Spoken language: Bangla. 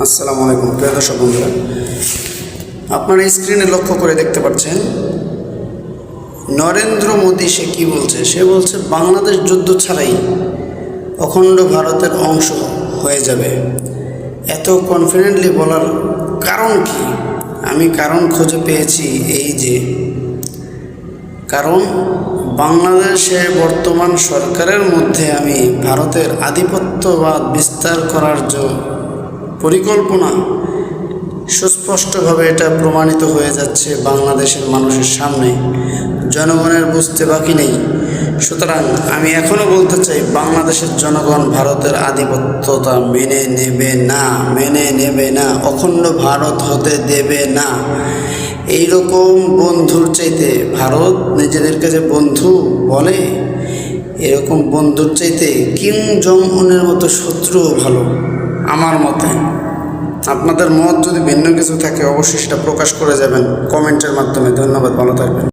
আসসালামু আলাইকুম প্রিয় দর্শক বন্ধুরা, আপনারা স্ক্রিনে লক্ষ্য করে দেখতে পাচ্ছেন নরেন্দ্র মোদী সে কি বলছে। সে বলছে বাংলাদেশ যুদ্ধ ছাড়াই অখণ্ড ভারতের অংশ হয়ে যাবে। এত কনফিডেন্টলি বলার কারণ কি? আমি কারণ খুঁজে পেয়েছি। এই যে কারণ বাংলাদেশের বর্তমান সরকারের মধ্যে আমি ভারতের আধিপত্যবাদ বিস্তার করার যে পরিকল্পনা, সুস্পষ্টভাবে এটা প্রমাণিত হয়ে যাচ্ছে বাংলাদেশের মানুষের সামনে। জনগণের বুঝতে বাকি নেই। সুতরাং আমি এখনও বলতে চাই, বাংলাদেশের জনগণ ভারতের আধিপত্যতা মেনে নেবে না, অখণ্ড ভারত হতে দেবে না। এইরকম বন্ধুর চাইতে, ভারত নিজেদেরকে যে বন্ধু বলে, এরকম বন্ধুর চাইতে কিম জং উনের মতো শত্রুও ভালো আমার মতে। আপনাদের মত যদি ভিন্ন কিছু থাকে অবশ্যই সেটা প্রকাশ করে যাবেন কমেন্টের মাধ্যমে। ধন্যবাদ, ভালো থাকবেন।